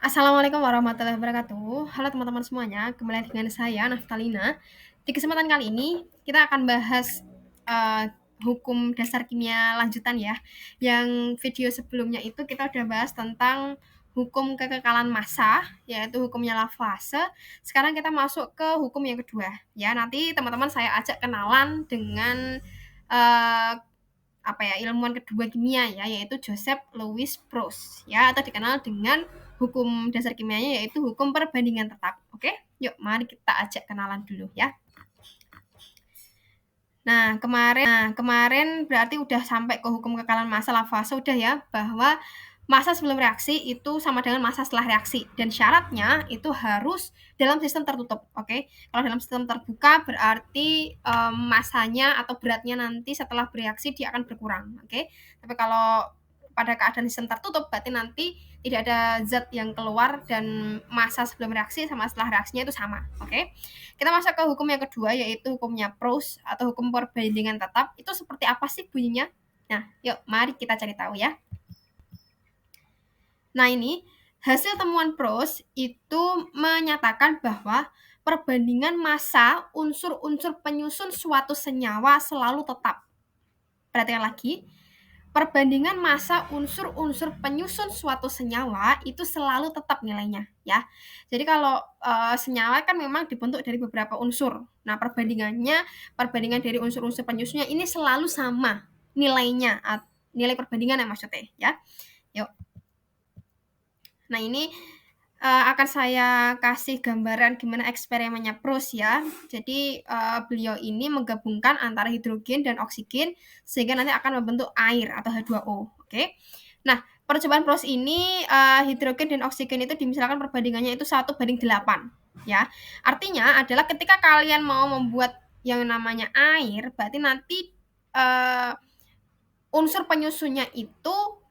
Assalamualaikum warahmatullahi wabarakatuh. Halo teman-teman semuanya, kembali dengan saya Naftalina. Di kesempatan kali ini kita akan bahas uh, hukum dasar kimia lanjutan ya. Yang video sebelumnya itu kita udah bahas tentang hukum kekekalan massa, yaitu hukumnya Lavoisier. Sekarang kita masuk ke hukum yang kedua. Ya, nanti teman-teman saya ajak kenalan dengan uh, ilmuwan kedua kimia ya, yaitu Joseph Louis Proust ya, atau dikenal dengan hukum dasar kimianya yaitu hukum perbandingan tetap. Oke, yuk mari kita ajak kenalan dulu ya. Nah, kemarin berarti udah sampai ke hukum kekekalan massa Lavoisier udah ya, bahwa massa sebelum reaksi itu sama dengan massa setelah reaksi, dan syaratnya itu harus dalam sistem tertutup. Oke, kalau dalam sistem terbuka berarti massanya atau beratnya nanti setelah bereaksi dia akan berkurang. Oke, tapi kalau pada keadaan sistem tertutup berarti nanti tidak ada zat yang keluar dan massa sebelum reaksi sama setelah reaksinya itu sama. Oke, kita masuk ke hukum yang kedua yaitu hukumnya Proust atau hukum perbandingan tetap. Itu seperti apa sih bunyinya? Nah, yuk mari kita cari tahu ya. Nah, ini hasil temuan Proust itu menyatakan bahwa perbandingan massa unsur-unsur penyusun suatu senyawa selalu tetap. Perhatikan lagi, perbandingan massa unsur-unsur penyusun suatu senyawa itu selalu tetap nilainya ya. Jadi kalau senyawa kan memang dibentuk dari beberapa unsur. Nah, perbandingan dari unsur-unsur penyusunnya ini selalu sama nilainya, nilai perbandingan ya maksudnya ya. Yuk. Nah, ini akan saya kasih gambaran gimana eksperimennya Proust ya. Jadi beliau ini menggabungkan antara hidrogen dan oksigen sehingga nanti akan membentuk air atau H2O. Oke. Nah, percobaan Proust ini hidrogen dan oksigen itu dimisalkan perbandingannya itu 1:8 ya. Artinya adalah ketika kalian mau membuat yang namanya air, berarti nanti unsur penyusunnya itu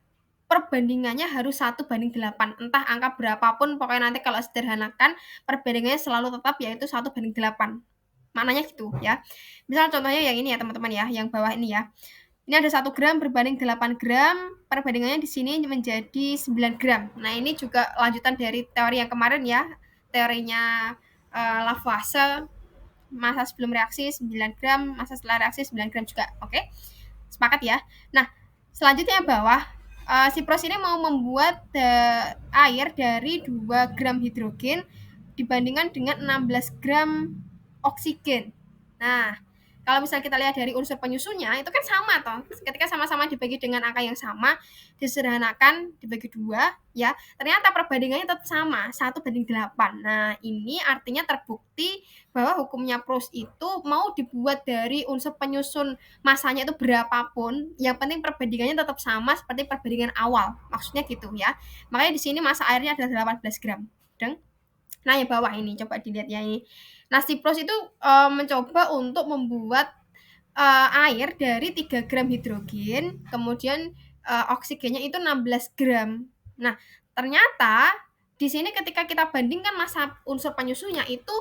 perbandingannya harus 1:8. Entah angka berapapun, pokoknya nanti kalau sederhanakan perbandingannya selalu tetap yaitu 1:8. Maknanya gitu ya. Misal contohnya yang ini ya teman-teman ya, yang bawah ini ya. Ini ada 1 gram berbanding 8 gram, perbandingannya di sini menjadi 9 gram. Nah, ini juga lanjutan dari teori yang kemarin ya, teorinya Lavoisier, massa sebelum reaksi 9 gram, massa setelah reaksi 9 gram juga. Oke? Sepakat ya? Nah, selanjutnya bawah, si Proust ini mau membuat air dari 2 gram hidrogen dibandingkan dengan 16 gram oksigen. Nah, kalau misalnya kita lihat dari unsur penyusunnya, itu kan sama toh. Ketika sama-sama dibagi dengan angka yang sama, disederhanakan, dibagi 2, ya, ternyata perbandingannya tetap sama, 1:8. Nah, ini artinya terbukti bahwa hukumnya Proust itu mau dibuat dari unsur penyusun masanya itu berapapun, yang penting perbandingannya tetap sama seperti perbandingan awal. Maksudnya gitu ya. Makanya di sini massa airnya adalah 18 gram. Dan nah, yang bawah ini coba dilihat ya ini. Nah, si Proust itu mencoba untuk membuat air dari 3 gram hidrogen, kemudian oksigennya itu 16 gram. Nah, ternyata di sini ketika kita bandingkan massa unsur penyusunnya itu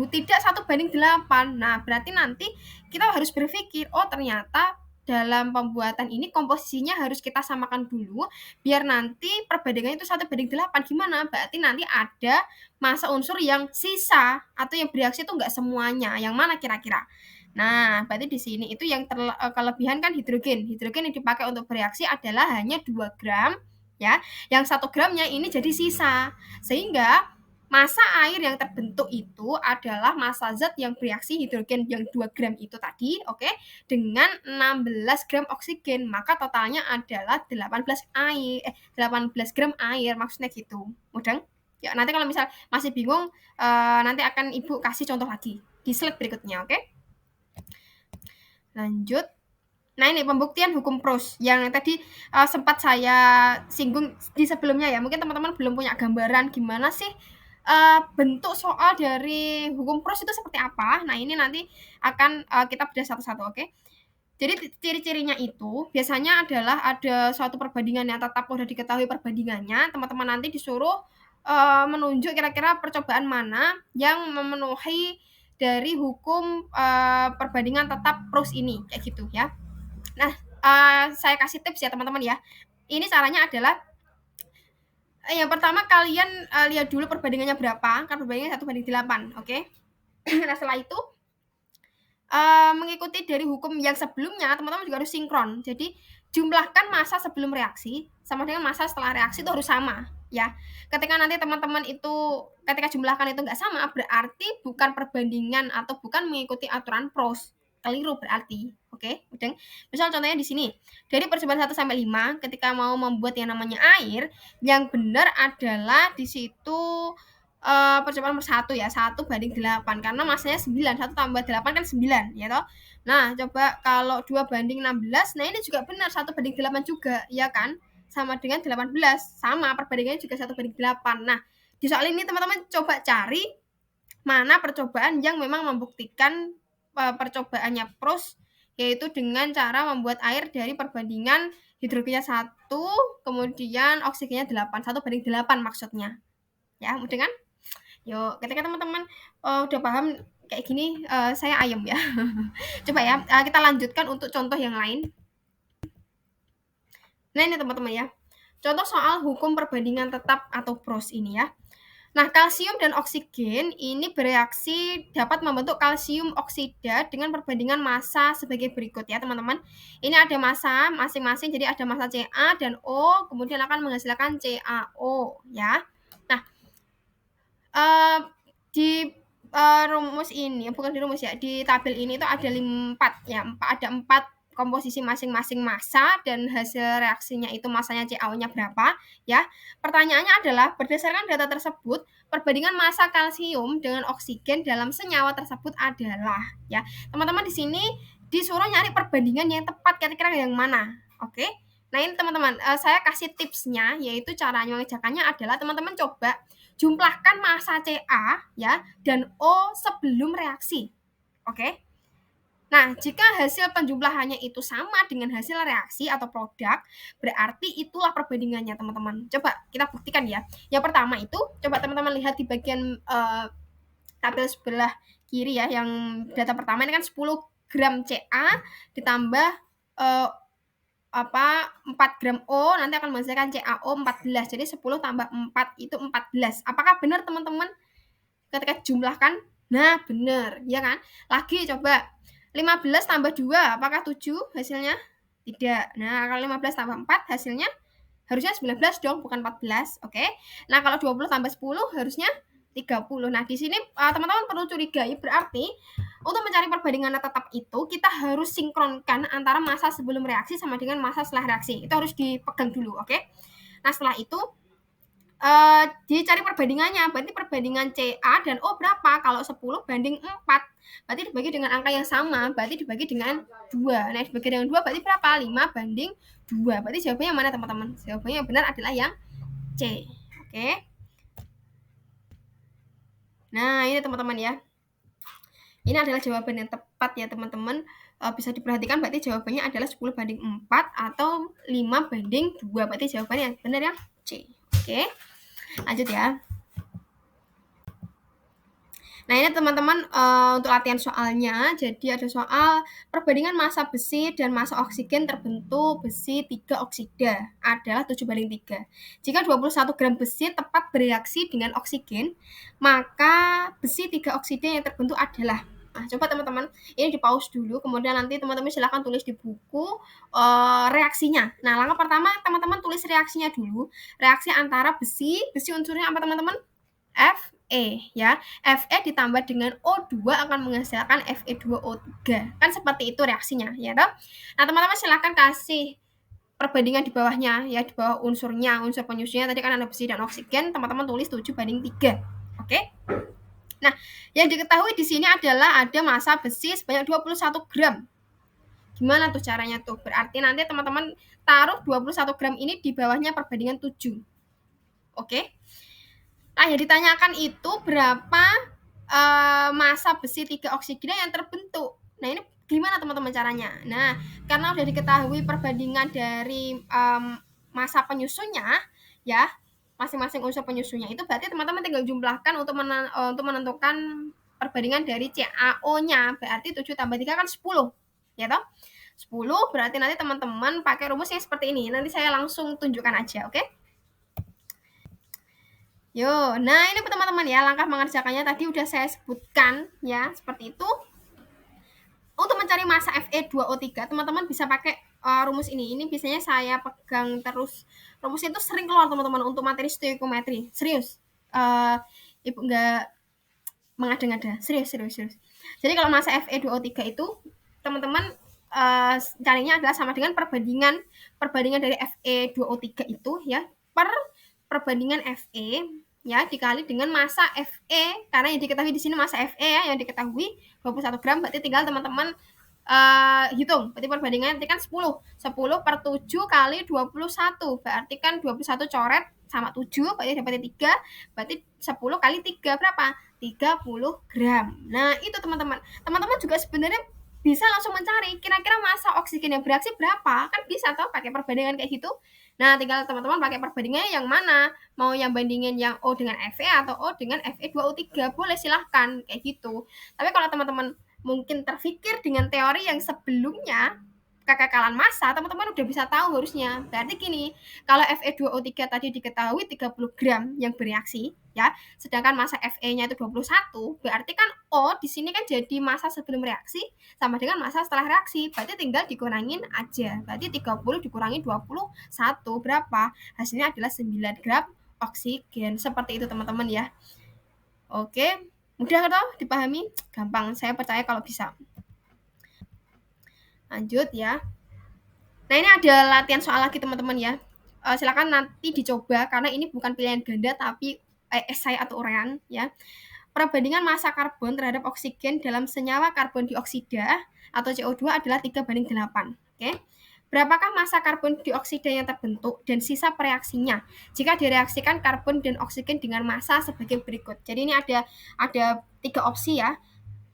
tidak 1:8. Nah, berarti nanti kita harus berpikir, oh ternyata dalam pembuatan ini komposisinya harus kita samakan dulu biar nanti perbandingannya itu 1:8. Gimana? Berarti nanti ada massa unsur yang sisa atau yang bereaksi itu enggak semuanya. Yang mana kira-kira? Nah, berarti di sini itu yang kelebihan kan hidrogen. Hidrogen yang dipakai untuk bereaksi adalah hanya 2 gram ya. Yang 1 gramnya ini jadi sisa. Sehingga massa air yang terbentuk itu adalah massa zat yang bereaksi hidrogen yang 2 gram itu tadi, oke, dengan 16 gram oksigen. Maka totalnya adalah 18 gram air, maksudnya gitu. Mudeng? Ya, nanti kalau misal masih bingung, nanti akan Ibu kasih contoh lagi di slide berikutnya, oke? Lanjut. Nah, ini pembuktian hukum Proust yang tadi sempat saya singgung di sebelumnya ya. Mungkin teman-teman belum punya gambaran gimana sih bentuk soal dari hukum Proust itu seperti apa. Nah, ini nanti akan kita bedah satu-satu, oke? Jadi ciri-cirinya itu biasanya adalah ada suatu perbandingan yang tetap udah diketahui perbandingannya. Teman-teman nanti disuruh menunjuk kira-kira percobaan mana yang memenuhi dari hukum perbandingan tetap Proust ini, kayak gitu ya. Nah, saya kasih tips ya teman-teman ya. Ini caranya adalah Yang pertama kalian lihat dulu perbandingannya berapa, kan perbandingannya 1:8, oke? Nah, setelah itu mengikuti dari hukum yang sebelumnya, teman-teman juga harus sinkron. Jadi jumlahkan masa sebelum reaksi sama dengan masa setelah reaksi itu harus sama, ya. Ketika nanti teman-teman itu ketika jumlahkan itu nggak sama, berarti bukan perbandingan atau bukan mengikuti aturan PROS. Keliru berarti. Oke, udah. Misal contohnya di sini, dari percobaan 1 sampai 5, ketika mau membuat yang namanya air, yang benar adalah di situ percobaan nomor 1 ya, 1:8 karena masanya 9, 1 tambah 8 kan 9 ya toh. Nah, coba kalau 2:16, nah ini juga benar 1:8 juga, ya kan? Sama dengan 18, sama perbandingannya juga 1:8. Nah, di soal ini teman-teman coba cari mana percobaan yang memang membuktikan percobaannya PROS, yaitu dengan cara membuat air dari perbandingan hidrogennya 1, kemudian oksigennya 8, 1:8 maksudnya. Ya, mudah kan? Yuk, ketika teman-teman udah paham kayak gini, saya ayem ya. Coba ya, kita lanjutkan untuk contoh yang lain. Nah, ini teman-teman ya. Contoh soal hukum perbandingan tetap atau PROS ini ya. Nah, kalsium dan oksigen ini bereaksi dapat membentuk kalsium oksida dengan perbandingan massa sebagai berikut ya, teman-teman. Ini ada massa masing-masing, jadi ada massa Ca dan O, kemudian akan menghasilkan CaO ya. Nah, di rumus ini, bukan di rumus ya, di tabel ini itu ada 4 ya, ada 4 komposisi masing-masing massa dan hasil reaksinya itu massanya CaO-nya berapa ya. Pertanyaannya adalah berdasarkan data tersebut, perbandingan massa kalsium dengan oksigen dalam senyawa tersebut adalah ya. Teman-teman di sini disuruh nyari perbandingan yang tepat kira-kira yang mana. Oke. Nah, ini teman-teman, saya kasih tipsnya, yaitu cara mengerjakannya adalah teman-teman coba jumlahkan massa Ca ya dan O sebelum reaksi. Oke. Nah, jika hasil penjumlahannya itu sama dengan hasil reaksi atau produk, berarti itulah perbandingannya, teman-teman. Coba kita buktikan ya. Yang pertama itu, coba teman-teman lihat di bagian tabel sebelah kiri ya, yang data pertama ini kan 10 gram Ca ditambah 4 gram O nanti akan menghasilkan CaO 14. Jadi 10 tambah 4 itu 14. Apakah benar teman-teman ketika jumlahkan? Nah, benar, ya kan? Lagi coba 15 tambah 2, apakah 7 hasilnya? Tidak. Nah, kalau 15 tambah 4 hasilnya harusnya 19 dong, bukan 14. Oke. Nah, kalau 20 tambah 10 harusnya 30. Nah, di sini teman-teman perlu curigai, berarti untuk mencari perbandingan tetap itu kita harus sinkronkan antara massa sebelum reaksi sama dengan massa setelah reaksi. Itu harus dipegang dulu, oke? Nah, setelah itu dicari perbandingannya. Berarti perbandingan Ca dan O berapa? Kalau 10 banding 4. Berarti dibagi dengan angka yang sama, berarti dibagi dengan 2. Nah, dibagi dengan 2 berarti berapa? 5 banding 2. Berarti jawabannya yang mana, teman-teman? Jawabannya yang benar adalah yang C. Oke. Nah, ini teman-teman ya. Ini adalah jawaban yang tepat ya, teman-teman. Bisa diperhatikan berarti jawabannya adalah 10 banding 4 atau 5 banding 2. Berarti jawabannya yang benar yang C. Oke. Lanjut ya. Nah, ini teman-teman untuk latihan soalnya. Jadi ada soal perbandingan massa besi dan massa oksigen terbentuk besi 3 oksida adalah 7:3. Jika 21 gram besi tepat bereaksi dengan oksigen, maka besi 3 oksida yang terbentuk adalah. Nah, coba teman-teman, ini di pause dulu, kemudian nanti teman-teman silahkan tulis di buku reaksinya. Nah, langkah pertama teman-teman tulis reaksinya dulu. Reaksi antara besi unsurnya apa teman-teman? Fe ya. Fe ditambah dengan O2 akan menghasilkan Fe2O3. Kan seperti itu reaksinya ya toh. Nah, teman-teman silahkan kasih perbandingan di bawahnya ya, di bawah unsurnya, unsur penyusunnya tadi kan ada besi dan oksigen, teman-teman tulis 7:3. Oke. Nah, yang diketahui di sini adalah ada massa besi sebanyak 21 gram. Gimana tuh caranya tuh? Berarti nanti teman-teman taruh 21 gram ini di bawahnya perbandingan 7. Oke. Nah, yang ditanyakan itu berapa massa besi 3 oksida yang terbentuk. Nah, ini gimana teman-teman caranya? Nah, karena sudah diketahui perbandingan dari massa penyusunnya, ya, masing-masing unsur penyusunnya itu berarti teman-teman tinggal jumlahkan untuk menentukan perbandingan dari CaO-nya. Berarti 7 tambah 3 kan 10, ya toh? 10 berarti nanti teman-teman pakai rumus yang seperti ini. Nanti saya langsung tunjukkan aja, oke? Yo, nah ini teman-teman ya, langkah mengerjakannya tadi udah saya sebutkan ya, seperti itu. Untuk mencari massa Fe2O3, teman-teman bisa pakai rumus ini. Ini biasanya saya pegang terus. Rumusnya itu sering keluar teman-teman untuk materi stoikiometri. Serius. Ibu nggak mengada-ngada. Serius. Jadi kalau massa Fe2O3 itu, teman-teman carinya adalah sama dengan perbandingan dari Fe2O3 itu ya per perbandingan Fe ya dikali dengan massa Fe, karena yang diketahui di sini massa Fe ya yang diketahui 21 gram, berarti tinggal teman-teman hitung. Berarti perbandingannya nanti kan 10 per 7 kali 21, berarti kan 21 coret sama 7, berarti dapatnya 3, berarti 10 kali 3 berapa? 30 gram. Nah, itu teman-teman. Teman-teman juga sebenarnya bisa langsung mencari kira-kira massa oksigen yang bereaksi berapa. Kan bisa toh pakai perbandingan kayak gitu. Nah, tinggal teman-teman pakai perbandingannya yang mana? Mau yang bandingin yang O dengan Fe atau O dengan Fe2O3, boleh silahkan kayak gitu. Tapi kalau teman-teman mungkin terfikir dengan teori yang sebelumnya, kekekalan massa, teman-teman udah bisa tahu harusnya. Berarti gini, kalau Fe2O3 tadi diketahui 30 gram yang bereaksi, ya, sedangkan massa Fe-nya itu 21, berarti kan O di sini kan jadi massa sebelum reaksi sama dengan massa setelah reaksi. Berarti tinggal dikurangin aja. Berarti 30 dikurangi 21 berapa? Hasilnya adalah 9 gram oksigen. Seperti itu teman-teman ya. Oke, mudah atau dipahami? Gampang, saya percaya kalau bisa. Lanjut ya. Nah, ini ada latihan soal lagi teman-teman ya. Silakan nanti dicoba karena ini bukan pilihan ganda tapi esai atau urean ya. Perbandingan massa karbon terhadap oksigen dalam senyawa karbon dioksida atau CO2 adalah 3:8. Oke. Berapakah massa karbon dioksida yang terbentuk dan sisa pereaksinya jika direaksikan karbon dan oksigen dengan massa sebagai berikut. Jadi ini ada 3 opsi ya.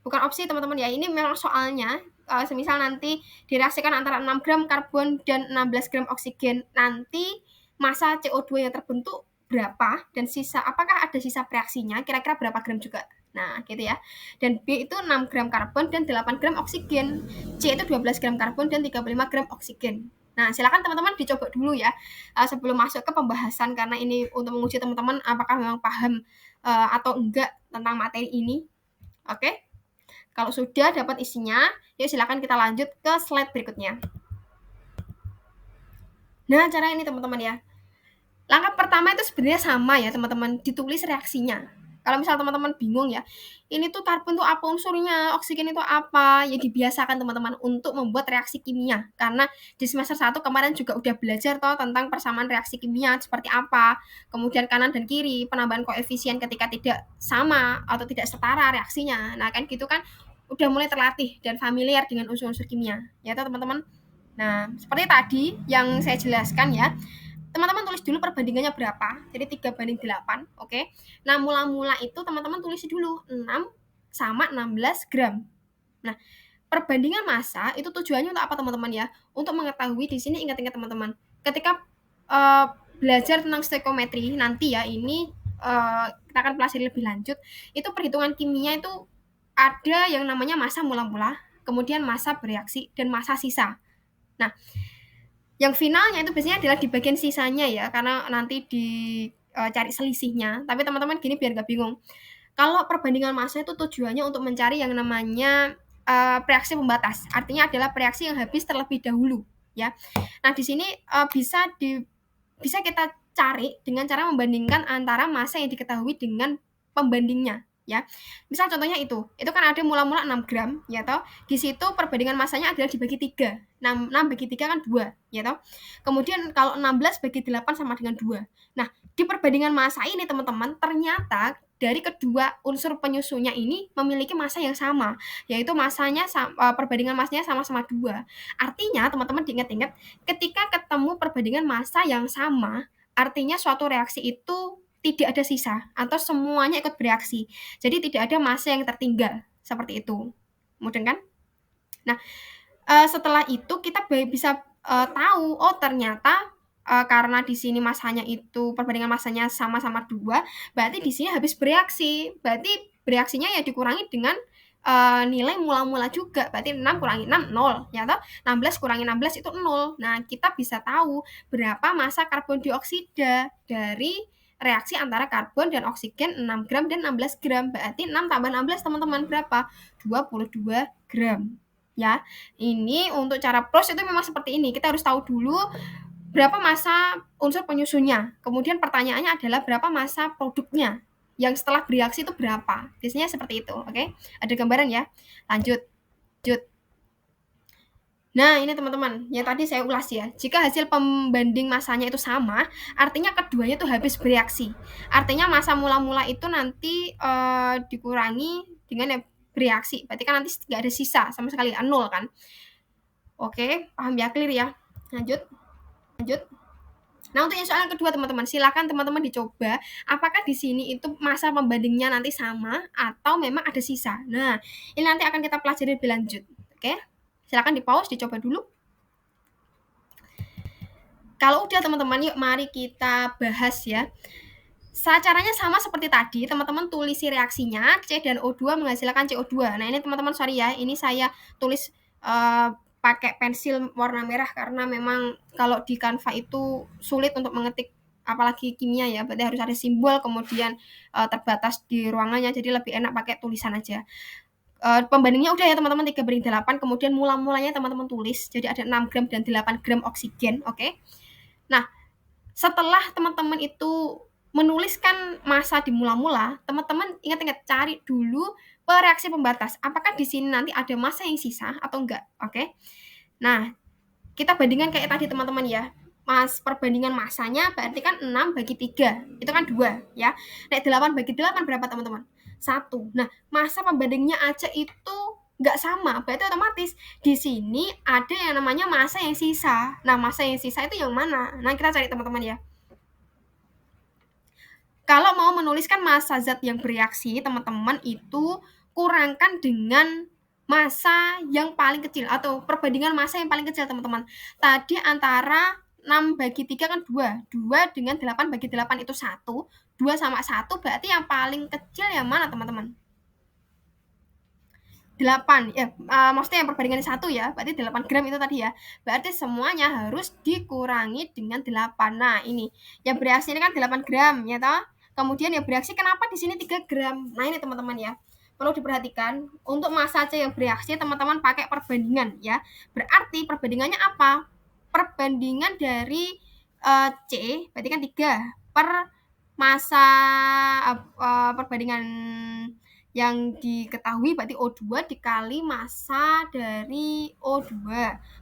Bukan opsi teman-teman ya, ini memang soalnya. Semisal nanti direaksikan antara 6 gram karbon dan 16 gram oksigen, nanti massa CO2 yang terbentuk berapa dan sisa, apakah ada sisa reaksinya, kira-kira berapa gram juga. Nah, gitu ya. Dan B itu 6 gram karbon dan 8 gram oksigen. C itu 12 gram karbon dan 35 gram oksigen. Nah, silakan teman-teman dicoba dulu ya sebelum masuk ke pembahasan, karena ini untuk menguji teman-teman apakah memang paham atau enggak tentang materi ini. Oke? Kalau sudah dapat isinya, yuk silakan kita lanjut ke slide berikutnya. Nah, cara ini teman-teman ya. Langkah pertama itu sebenarnya sama ya teman-teman, ditulis reaksinya. Kalau misal teman-teman bingung ya, ini tuh karbon tuh apa unsurnya, oksigen itu apa, ya dibiasakan teman-teman untuk membuat reaksi kimia. Karena di semester 1 kemarin juga udah belajar toh tentang persamaan reaksi kimia seperti apa, kemudian kanan dan kiri, penambahan koefisien ketika tidak sama atau tidak setara reaksinya. Nah, kan gitu kan udah mulai terlatih dan familiar dengan unsur-unsur kimia. Ya toh teman-teman. Nah, seperti tadi yang saya jelaskan ya, teman-teman tulis dulu perbandingannya berapa, jadi 3:8, oke. Nah, mula-mula itu teman-teman tulis dulu 6 sama 16 gram. Nah, perbandingan massa itu tujuannya untuk apa teman-teman ya? Untuk mengetahui di sini, ingat-ingat teman-teman, ketika belajar tentang stoikiometri nanti ya, ini kita akan pelajari lebih lanjut, itu perhitungan kimia itu ada yang namanya massa mula-mula, kemudian massa bereaksi, dan massa sisa. Nah, yang finalnya itu biasanya adalah di bagian sisanya ya, karena nanti dicari selisihnya. Tapi teman-teman gini biar nggak bingung. Kalau perbandingan massa itu tujuannya untuk mencari yang namanya reaksi pembatas. Artinya adalah reaksi yang habis terlebih dahulu ya. Nah, di sini bisa kita cari dengan cara membandingkan antara massa yang diketahui dengan pembandingnya ya. Misal contohnya itu kan ada mula-mula 6 gram ya toh. Di situ perbandingan massanya adalah dibagi 3. 6 bagi 3 kan 2 ya toh. Kemudian kalau 16 bagi 8 sama dengan 2. Nah, di perbandingan massa ini teman-teman, ternyata dari kedua unsur penyusunnya ini memiliki massa yang sama, yaitu massanya perbandingan massanya sama-sama 2. Artinya teman-teman diingat-ingat, ketika ketemu perbandingan massa yang sama, artinya suatu reaksi itu tidak ada sisa atau semuanya ikut bereaksi. Jadi tidak ada massa yang tertinggal, seperti itu. Mudah kan? Nah, setelah itu kita bisa tahu, oh ternyata karena di sini massanya itu perbandingan massanya sama-sama 2, berarti di sini habis bereaksi. Berarti bereaksinya ya dikurangi dengan nilai mula-mula juga. Berarti 6 kurangi 6 0 ya toh. 16 kurangi 16 itu 0. Nah, kita bisa tahu berapa massa karbon dioksida dari reaksi antara karbon dan oksigen 6 gram dan 16 gram. Berarti 6 tambah 16 teman-teman berapa? 22 gram. Ya, ini untuk cara proses itu memang seperti ini. Kita harus tahu dulu berapa massa unsur penyusunnya. Kemudian pertanyaannya adalah berapa massa produknya. Yang setelah bereaksi itu berapa. Biasanya seperti itu, oke? Ada gambaran ya. Lanjut. Nah, ini teman-teman, yang tadi saya ulas ya. Jika hasil pembanding massanya itu sama, artinya keduanya itu habis bereaksi. Artinya massa mula-mula itu nanti dikurangi dengan yang bereaksi. Berarti kan nanti nggak ada sisa sama sekali, 0 kan. Oke, paham ya, clear ya. Lanjut. Nah, untuk yang soal yang kedua teman-teman, silakan teman-teman dicoba apakah di sini itu massa pembandingnya nanti sama atau memang ada sisa. Nah, ini nanti akan kita pelajari lebih lanjut. Oke? Silakan di pause, dicoba dulu. Kalau udah teman-teman, yuk mari kita bahas ya. Caranya sama seperti tadi, teman-teman tulisi reaksinya, C dan O2 menghasilkan CO2. Nah, ini teman-teman sorry ya, ini saya tulis pakai pensil warna merah karena memang kalau di Canva itu sulit untuk mengetik apalagi kimia ya, berarti harus ada simbol, kemudian terbatas di ruangannya, jadi lebih enak pakai tulisan aja. Pembandingnya udah ya teman-teman, 3/8, kemudian mula-mulanya teman-teman tulis, jadi ada 6 gram dan 8 gram oksigen, oke? Nah, setelah teman-teman itu menuliskan massa di mula-mula, teman-teman ingat-ingat cari dulu reaksi pembatas. Apakah di sini nanti ada massa yang sisa atau enggak, oke? Nah, kita bandingkan kayak tadi teman-teman ya. Perbandingan massanya berarti kan 6 bagi 3, itu kan 2 ya. Nek 8 bagi 8 berapa teman-teman? 1. Nah, massa pembandingnya aja itu nggak sama, berarti otomatis di sini ada yang namanya massa yang sisa. Nah, massa yang sisa itu yang mana? Nah, kita cari teman-teman ya. Kalau mau menuliskan massa zat yang bereaksi, teman-teman itu kurangkan dengan massa yang paling kecil atau perbandingan massa yang paling kecil, teman-teman. Tadi antara 6 bagi 3 kan 2. 2 dengan 8 bagi 8 itu 1. 2 sama 1 berarti yang paling kecil yang mana, teman-teman? 8 ya, maksudnya yang perbandingannya 1 ya, berarti 8 gram itu tadi ya. Berarti semuanya harus dikurangi dengan 8. Nah, ini yang bereaksi ini kan 8 gram ya toh. Kemudian yang bereaksi kenapa di sini 3 gram? Nah, ini teman-teman ya. Perlu diperhatikan untuk massa C yang bereaksi teman-teman pakai perbandingan ya. Berarti perbandingannya apa? Perbandingan dari C berarti kan 3 per massa perbandingan yang diketahui berarti O2 dikali massa dari O2.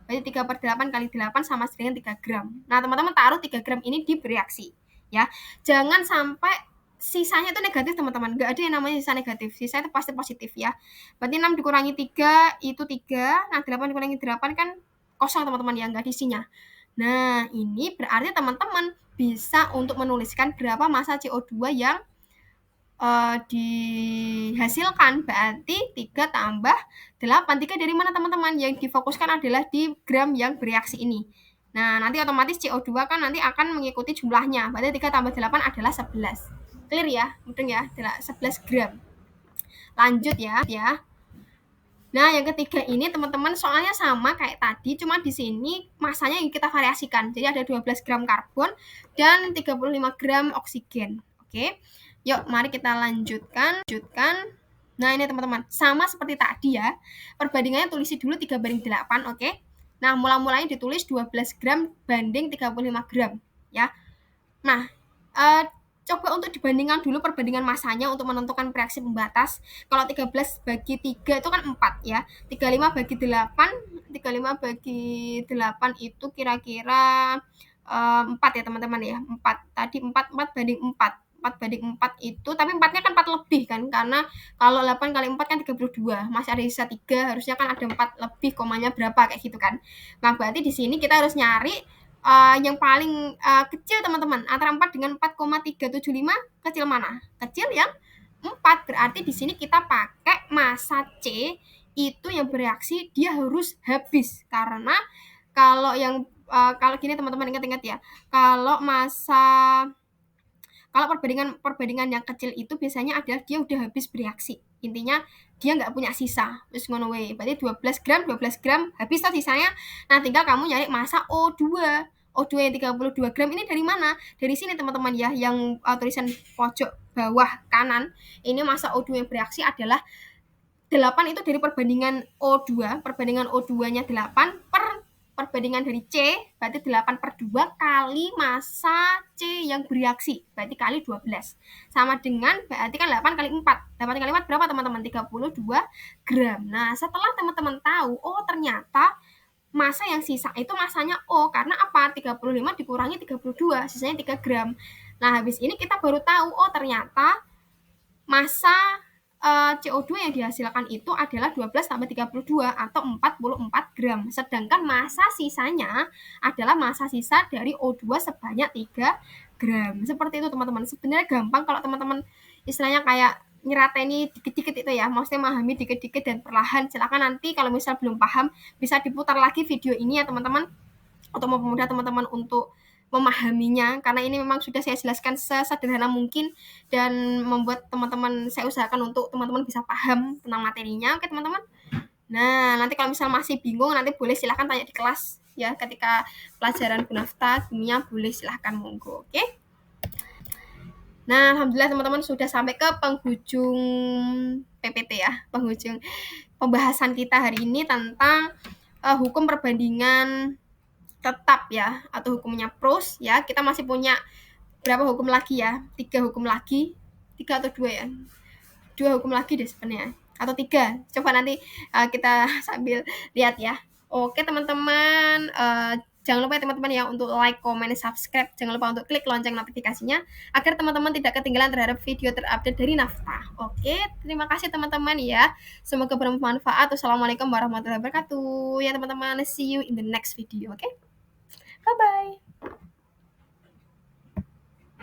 Berarti 3/8 kali 8 sama dengan 3 gram. Nah, teman-teman taruh 3 gram ini di bereaksi. Ya, jangan sampai sisanya itu negatif teman-teman. Nggak ada yang namanya sisa negatif. Sisa itu pasti positif ya. Berarti 6 dikurangi 3 itu 3. Nah, 8 dikurangi 8 kan kosong teman-teman ya, nggak ada isinya. Nah, ini berarti teman-teman bisa untuk menuliskan berapa massa CO2 yang dihasilkan. Berarti 3 tambah 8. 3 dari mana teman-teman? Yang difokuskan adalah di gram yang bereaksi ini. Nah, nanti otomatis CO2 kan nanti akan mengikuti jumlahnya. Berarti 3 tambah 8 adalah 11. Clear ya? Mudeng ya? 11 gram. Lanjut ya. Nah, yang ketiga ini teman-teman soalnya sama kayak tadi, cuma di sini massanya yang kita variasikan. Jadi ada 12 gram karbon dan 35 gram oksigen. Oke. Yuk, mari kita lanjutkan. Nah, ini teman-teman, sama seperti tadi ya. Perbandingannya tulisi dulu 3/8, oke? Nah, mula-mulanya ditulis 12 gram banding 35 gram, ya. Nah, coba untuk dibandingkan dulu perbandingan massanya untuk menentukan reaksi pembatas. Kalau 13 bagi 3 itu kan 4 ya. 35 bagi 8 itu kira-kira 4 ya teman-teman ya. 4. Tadi 4 banding 4. 4 banding 4 itu, tapi 4-nya kan 4 lebih kan, karena kalau 8 kali 4 kan 32, masih ada sisa 3, harusnya kan ada 4 lebih, komanya berapa, kayak gitu kan. Nah, berarti di sini kita harus nyari yang paling kecil teman-teman, antara 4 dengan 4,375 kecil mana? Kecil yang 4, berarti di sini kita pakai massa C itu yang bereaksi dia harus habis, karena kalau yang kalau gini teman-teman ingat-ingat ya, kalau perbandingan yang kecil itu biasanya adalah dia udah habis bereaksi. Intinya dia nggak punya sisa. Terus ngono wae. Berarti 12 gram habis toh sisanya. Nah, tinggal kamu nyari massa O2. O2 yang 32 gram ini dari mana? Dari sini teman-teman ya, yang tulisan pojok bawah kanan, ini massa O2 yang bereaksi adalah 8 itu dari perbandingan O2, perbandingan O2-nya 8 per perbandingan dari C, berarti 8/2 kali massa C yang bereaksi, berarti kali 12. Sama dengan, berarti kan 8 kali 4. 8 kali 4 berapa teman-teman? 32 gram. Nah, setelah teman-teman tahu, oh ternyata massa yang sisa itu massanya O, karena apa? 35 dikurangi 32, sisanya 3 gram. Nah, habis ini kita baru tahu, oh ternyata massa CO2 yang dihasilkan itu adalah 12 tambah 32 atau 44 gram. Sedangkan massa sisanya adalah massa sisa dari O2 sebanyak 3 gram. Seperti itu teman-teman. Sebenarnya gampang kalau teman-teman istilahnya kayak nyerateni dikit-dikit itu ya, maksudnya memahami dikit-dikit dan perlahan. Silakan nanti kalau misal belum paham bisa diputar lagi video ini ya teman-teman, untuk mempermudah teman-teman untuk memahaminya, karena ini memang sudah saya jelaskan sesederhana mungkin dan membuat teman-teman, saya usahakan untuk teman-teman bisa paham tentang materinya. Oke teman-teman, nah nanti kalau misal masih bingung nanti boleh silahkan tanya di kelas ya, ketika pelajaran Bunafta kimia boleh silahkan, monggo. Oke, nah alhamdulillah teman-teman sudah sampai ke penghujung PPT ya, penghujung pembahasan kita hari ini tentang hukum perbandingan tetap ya, atau hukumnya Proust ya. Kita masih punya berapa hukum lagi ya? 3 hukum lagi, 3 atau 2 ya? 2 hukum lagi deh sebenarnya, atau 3. Coba nanti kita sambil lihat ya. Oke teman-teman, jangan lupa ya teman-teman ya untuk like, comment, subscribe. Jangan lupa untuk klik lonceng notifikasinya agar teman-teman tidak ketinggalan terhadap video terupdate dari Nafta. Oke, terima kasih teman-teman ya. Semoga bermanfaat. Wassalamualaikum warahmatullahi wabarakatuh. Ya teman-teman, see you in the next video. Oke, bye-bye.